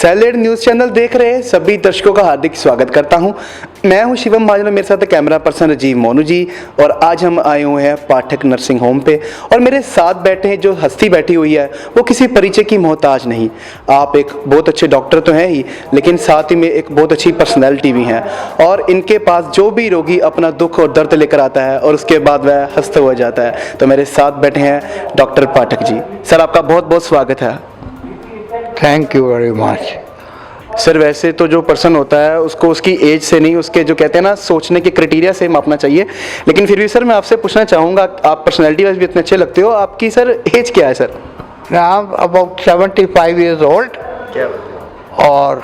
Salad news channel देख रहे सभी दर्शकों का हार्दिक स्वागत करता हूं। मैं हूं शिवम महाजन, मेरे साथ कैमरा पर्सन राजीव मोनू जी। और आज हम आए हुए हैं पाठक नर्सिंग होम पे और मेरे साथ बैठे हैं जो हस्ती बैठी हुई है वो किसी परिचय की मोहताज नहीं। आप एक बहुत अच्छे डॉक्टर तो हैं ही, लेकिन साथ ही में एक बहुत अच्छी पर्सनैलिटी भी हैं। और इनके पास जो भी रोगी अपना दुख और दर्द लेकर आता है और उसके बाद वह हंसता हुआ जाता है। तो मेरे साथ बैठे हैं डॉक्टर पाठक जी। सर, आपका बहुत बहुत स्वागत है। Thank you very much. Sir, वैसे तो जो पर्सन होता है उसको उसकी एज से नहीं, उसके जो कहते हैं ना सोचने के क्राइटेरिया से मापना चाहिए। लेकिन फिर भी सर मैं आपसे पूछना चाहूँगा, आप पर्सनैलिटी वाइज भी इतने अच्छे लगते हो, आपकी सर एज क्या है sir? I am about 75 years old क्या? और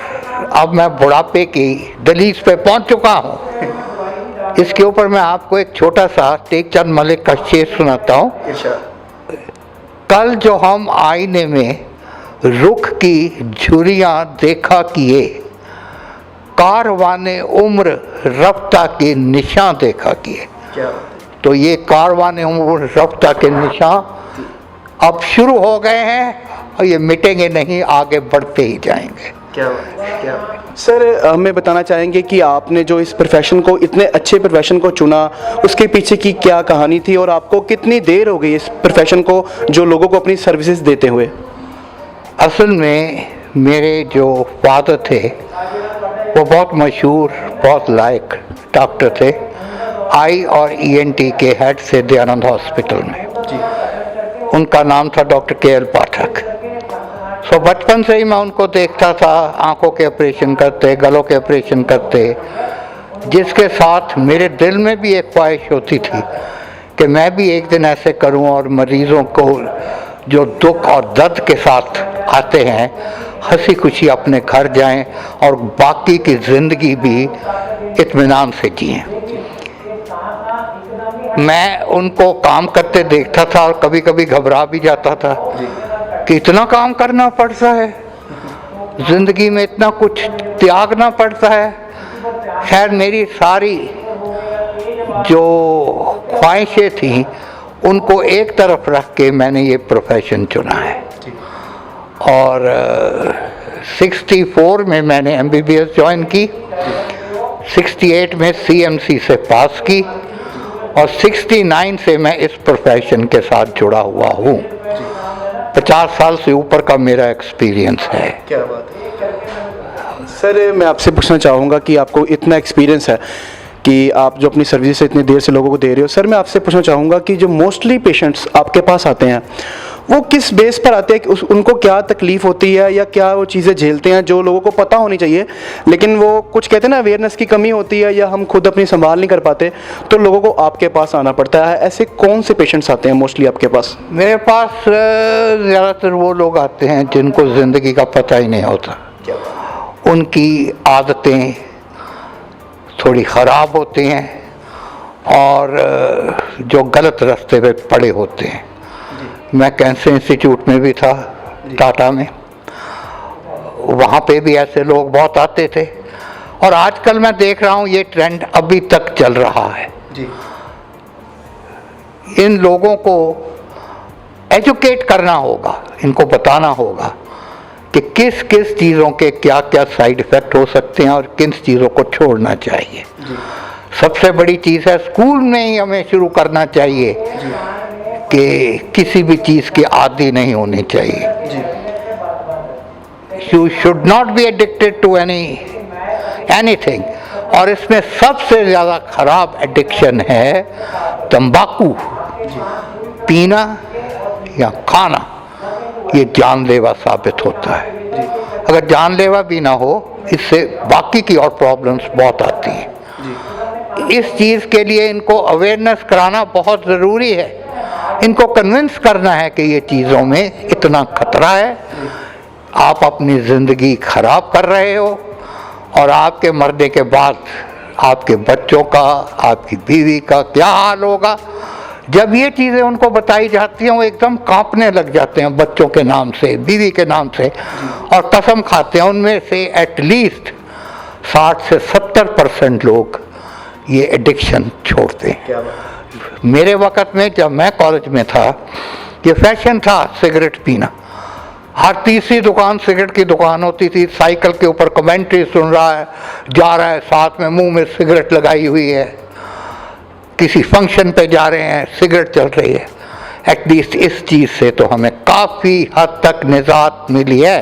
अब मैं बुढ़ापे की दलीज पे पहुंच चुका हूं। इसके ऊपर मैं आपको एक छोटा सा टेकचंद मलिक का शेर सुनाता हूं। कल जो हम आईने में रुख की झुरियां देखा किए, कारवाने उम्र रफ्ता के निशान देखा किए। तो ये कारवाने उम्र रफ्ता के निशान अब शुरू हो गए हैं और ये मिटेंगे नहीं, आगे बढ़ते ही जाएंगे। क्या सर, हमें बताना चाहेंगे कि आपने जो इस प्रोफेशन को, इतने अच्छे प्रोफेशन को चुना, उसके पीछे की क्या कहानी थी और आपको कितनी देर हो गई इस प्रोफेशन को जो लोगों को अपनी सर्विसेज देते हुए? असल में मेरे जो फादर थे वो बहुत मशहूर, बहुत लायक डॉक्टर थे। आई और ईएनटी के हेड से दयानंद हॉस्पिटल में जी। उनका नाम था डॉक्टर के.एल. पाठक। सो बचपन से ही मैं उनको देखता था, आंखों के ऑपरेशन करते, गलों के ऑपरेशन करते, जिसके साथ मेरे दिल में भी एक ख्वाहिश होती थी कि मैं भी एक दिन ऐसे करूं और मरीज़ों को जो दुख और दर्द के साथ आते हैं हंसी खुशी अपने घर जाएं और बाकी की ज़िंदगी भी इत्मीनान से जिएं। मैं उनको काम करते देखता था और कभी कभी घबरा भी जाता था कि इतना काम करना पड़ता है, ज़िंदगी में इतना कुछ त्यागना पड़ता है। खैर, मेरी सारी जो ख्वाहिशें थीं उनको एक तरफ रख के मैंने ये प्रोफेशन चुना है। और 64 में मैंने MBBS ज्वाइन की, 68 में CMC से पास की और 69 से मैं इस प्रोफेशन के साथ जुड़ा हुआ हूँ। 50 साल से ऊपर का मेरा एक्सपीरियंस है। क्या बात है सर, मैं आपसे पूछना चाहूँगा कि आपको इतना एक्सपीरियंस है कि आप जो अपनी सर्विस से इतनी देर से लोगों को दे रहे हो। सर, मैं आपसे पूछना चाहूँगा कि जो मोस्टली पेशेंट्स आपके पास आते हैं वो किस बेस पर आते हैं, कि उनको क्या तकलीफ़ होती है या क्या वो चीज़ें झेलते हैं जो लोगों को पता होनी चाहिए, लेकिन वो कुछ कहते हैं ना अवेयरनेस की कमी होती है या हम खुद अपनी संभाल नहीं कर पाते, तो लोगों को आपके पास आना पड़ता है। ऐसे कौन से पेशेंट्स आते हैं मोस्टली आपके पास? मेरे पास ज़्यादातर वो लोग आते हैं जिनको ज़िंदगी का पता ही नहीं होता। उनकी आदतें थोड़ी ख़राब होती हैं और जो गलत रास्ते पे पड़े होते हैं। मैं कैंसर इंस्टीट्यूट में भी था, टाटा में, वहाँ पे भी ऐसे लोग बहुत आते थे। और आजकल मैं देख रहा हूँ ये ट्रेंड अभी तक चल रहा है जी। इन लोगों को एजुकेट करना होगा, इनको बताना होगा कि किस किस चीज़ों के क्या क्या साइड इफ़ेक्ट हो सकते हैं और किन चीज़ों को छोड़ना चाहिए। सबसे बड़ी चीज़ है स्कूल में ही हमें शुरू करना चाहिए कि किसी भी चीज़ के आदी नहीं होने चाहिए। You should not be addicted to anything. और इसमें सबसे ज़्यादा ख़राब एडिक्शन है तंबाकू पीना या खाना। ये जानलेवा साबित होता है। अगर जानलेवा भी ना हो, इससे बाकी की और प्रॉब्लम्स बहुत आती हैं। इस चीज़ के लिए इनको अवेयरनेस कराना बहुत ज़रूरी है। इनको कन्विंस करना है कि ये चीज़ों में इतना खतरा है, आप अपनी ज़िंदगी ख़राब कर रहे हो और आपके मरने के बाद आपके बच्चों का, आपकी बीवी का क्या हाल होगा। जब ये चीज़ें उनको बताई जाती हैं वो एकदम कांपने लग जाते हैं, बच्चों के नाम से, बीवी के नाम से, और कसम खाते हैं। उनमें से एटलीस्ट 60 से 70% लोग ये एडिक्शन छोड़ते हैं। मेरे वक़्त में जब मैं कॉलेज में था ये फैशन था सिगरेट पीना। हर तीसरी दुकान सिगरेट की दुकान होती थी। साइकिल के ऊपर कमेंट्री सुन रहा है, जा रहा है, साथ में मुंह में सिगरेट लगाई हुई है, किसी फंक्शन पे जा रहे हैं, सिगरेट चल रही है। एटलीस्ट इस चीज़ से तो हमें काफ़ी हद तक निजात मिली है।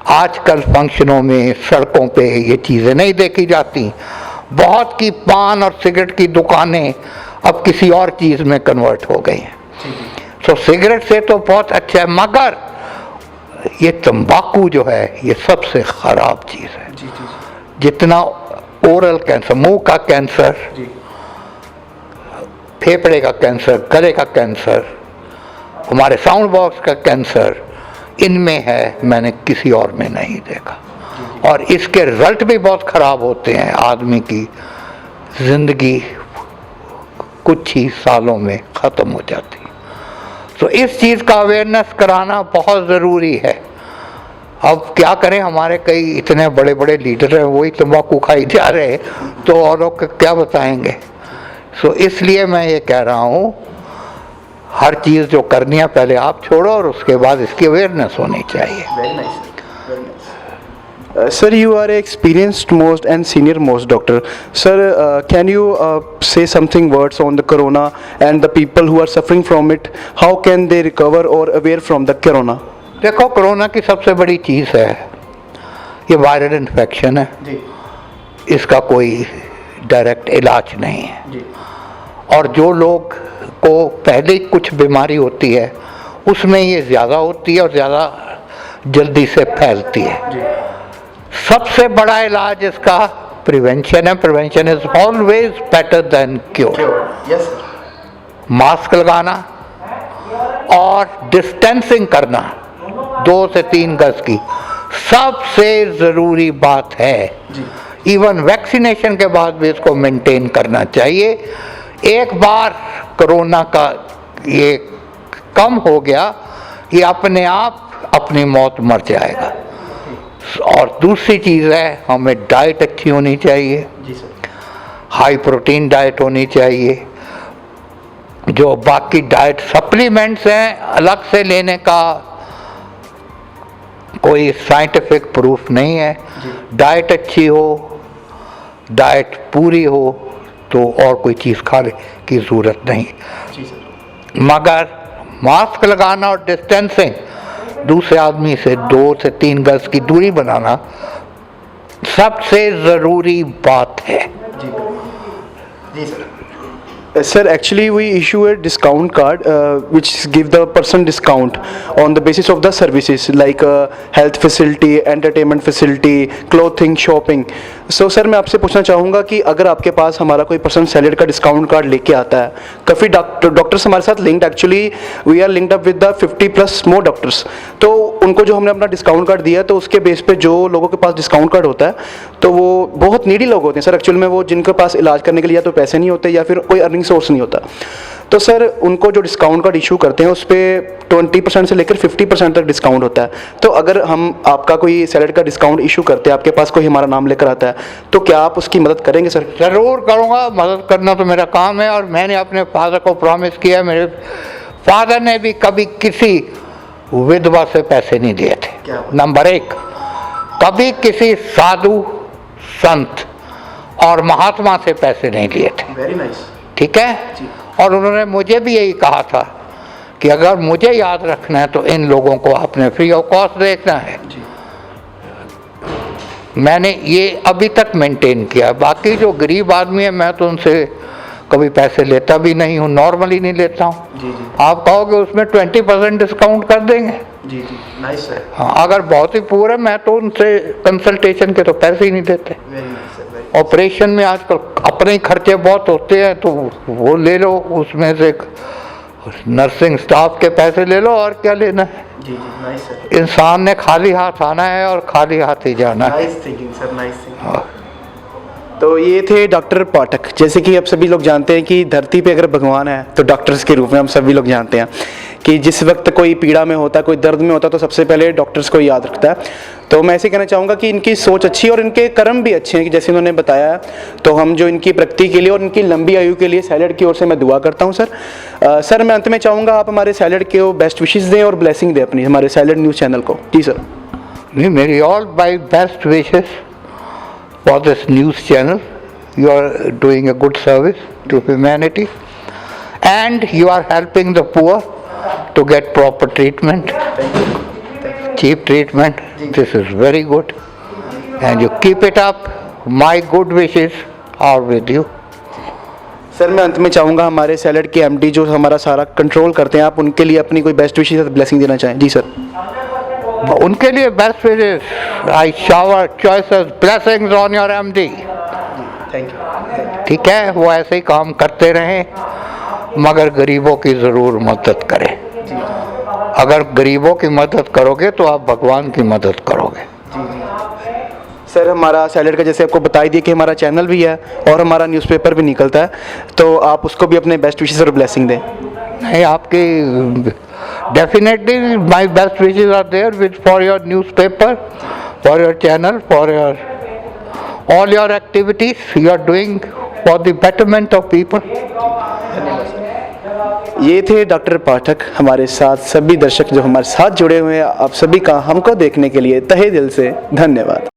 आजकल फंक्शनों में, सड़कों पे ये चीज़ें नहीं देखी जाती। बहुत की पान और सिगरेट की दुकानें अब किसी और चीज़ में कन्वर्ट हो गई हैं। तो सिगरेट से तो बहुत अच्छा है, मगर ये तंबाकू जो है ये सबसे ख़राब चीज़ है। जितना ओरल कैंसर, मुंह का कैंसर, फेफड़े का कैंसर, गले का कैंसर, हमारे साउंड बॉक्स का कैंसर, इनमें है, मैंने किसी और में नहीं देखा। और इसके रिजल्ट भी बहुत ख़राब होते हैं। आदमी की ज़िंदगी कुछ ही सालों में ख़त्म हो जाती है। तो इस चीज़ का अवेयरनेस कराना बहुत ज़रूरी है। अब क्या करें, हमारे कई इतने बड़े बड़े लीडर हैं, वही तंबाकू खाई जा रहे हैं, तो और लोग क्या बताएंगे। सो इसलिए मैं ये कह रहा हूँ, हर चीज़ जो करनी है पहले आप छोड़ो और उसके बाद इसकी अवेयरनेस होनी चाहिए। Very nice, very nice. Sir, you are an experienced most and senior most doctor. Sir, can you say something words on the corona and the people who are suffering from it? How can they recover or aware from the corona? देखो, corona की सबसे बड़ी चीज़ है, ये viral infection है। इसका कोई direct इलाज नहीं है। और जो लोग को पहले कुछ बीमारी होती है उसमें ये ज़्यादा होती है और ज़्यादा जल्दी से फैलती है। सबसे बड़ा इलाज इसका प्रिवेंशन है। Prevention is always better than cure. Mask लगाना और डिस्टेंसिंग करना 2 से 3 गज की सबसे ज़रूरी बात है। इवन वैक्सीनेशन के बाद भी इसको मेंटेन करना चाहिए। एक बार कोरोना का ये कम हो गया, ये अपने आप अपनी मौत मर जाएगा। और दूसरी चीज़ है, हमें डाइट अच्छी होनी चाहिए, हाई प्रोटीन डाइट होनी चाहिए। जो बाकी डाइट सप्लीमेंट्स हैं, अलग से लेने का कोई साइंटिफिक प्रूफ नहीं है। डाइट अच्छी हो, डाइट पूरी हो, तो और कोई चीज़ खाने की ज़रूरत नहीं। मगर मास्क लगाना और डिस्टेंसिंग, दूसरे आदमी से 2 से 3 गज की दूरी बनाना सबसे ज़रूरी बात है। Sir, actually we issue a discount card which give the person discount on the basis of the services like health facility, entertainment facility, clothing, shopping. So sir, मैं आपसे पूछना चाहूँगा कि अगर आपके पास हमारा कोई पर्सन सैलरी का डिस्काउंट कार्ड लेके आता है, काफ़ी डॉक्टर्स हमारे साथ linked, actually we are linked up with the 50+ more doctors. तो उनको जो हमने अपना डिस्काउंट कार्ड दिया, तो उसके बेस पे जो लोगों के पास डिस्काउंट कार्ड होता है, तो वो बहुत नीडी लोग होते हैं सर एक्चुअल में, वो जिनके पास इलाज करने के लिए या तो पैसे नहीं होते या फिर कोई अर्निंग सोर्स नहीं होता। तो सर उनको जो डिस्काउंट कार्ड इशू करते हैं उस पर 20% से लेकर 50% तक डिस्काउंट होता है। तो अगर हम आपका कोई सैलरी का डिस्काउंट इशू करते हैं, आपके पास कोई हमारा नाम लेकर आता है, तो क्या आप उसकी मदद करेंगे सर? ज़रूर करूँगा, मदद करना तो मेरा काम है। और मैंने अपने फादर को प्रॉमिस किया, मेरे फादर ने भी कभी किसी विधवा से पैसे नहीं लिए थे। नंबर 1, कभी किसी साधु, संत और महात्मा से पैसे नहीं लिए थे। Very nice. ठीक है। और उन्होंने मुझे भी यही कहा था कि अगर मुझे याद रखना है तो इन लोगों को आपने फ्री ऑफ कॉस्ट देखना है। मैंने ये अभी तक मेंटेन किया। बाकी जो गरीब आदमी है, मैं तो उनसे कभी पैसे लेता भी नहीं हूँ, नॉर्मली नहीं लेता हूँ। आप कहोगे उसमें 20% डिस्काउंट कर देंगे। जी, नाइस सर। हाँ, अगर बहुत ही पूरे, मैं तो उनसे कंसल्टेशन के तो पैसे ही नहीं देते। ऑपरेशन में आजकल अपने ही खर्चे बहुत होते हैं, तो वो ले लो, उसमें से नर्सिंग स्टाफ के पैसे ले लो, और क्या लेना है। जी, नाइस सर। इंसान ने खाली हाथ आना है और खाली हाथ ही जाना है। Nice thinking sir, nice thinking. तो ये थे डॉक्टर पाठक। जैसे कि अब सभी लोग जानते हैं कि धरती पे अगर भगवान है तो डॉक्टर्स के रूप में हम सभी लोग जानते हैं। कि जिस वक्त कोई पीड़ा में होता है, कोई दर्द में होता है, तो सबसे पहले डॉक्टर्स को याद रखता है। तो मैं ऐसे कहना चाहूँगा कि इनकी सोच अच्छी है और इनके कर्म भी अच्छे हैं कि जैसे उन्होंने बताया। तो हम जो इनकी प्रगति के लिए और इनकी लंबी आयु के लिए सैलड की ओर से मैं दुआ करता हूँ सर। सर मैं अंत में चाहूँगा आप हमारे सैलड के बेस्ट विशेस दें और ब्लेसिंग दें अपनी हमारे सैलड न्यूज़ चैनल को। जी सर। नहीं, मेरी all my best wishes for this news channel. You are doing a good service to humanity and you are helping the poor to get proper treatment, cheap treatment. This is very good and you keep it up. My good wishes are with you. Sir मैं अंत में चाहूँगा हमारे salad के MD जो हमारा सारा control करते हैं, आप उनके लिए अपनी कोई बेस्ट विशेस ब्लेसिंग देना चाहें। जी सर। उनके लिए best wishes, I shower choices blessings on your MD. Thank you. ठीक है, वो ऐसे ही काम करते रहें मगर गरीबों की ज़रूर मदद करें। अगर गरीबों की मदद करोगे तो आप भगवान की मदद करोगे। सर हमारा सैलड का जैसे आपको बता ही दिया कि हमारा चैनल भी है और हमारा न्यूज़पेपर भी निकलता है, तो आप उसको भी अपने बेस्ट विशेस और ब्लेसिंग दें। नहीं, आपकी definitely my best wishes are there with for your newspaper, for your channel, for your all your activities you are doing for the betterment of people. ये थे डॉक्टर पाठक हमारे साथ। सभी दर्शक जो हमारे साथ जुड़े हुए हैं, आप सभी का हमको देखने के लिए तहे दिल से धन्यवाद।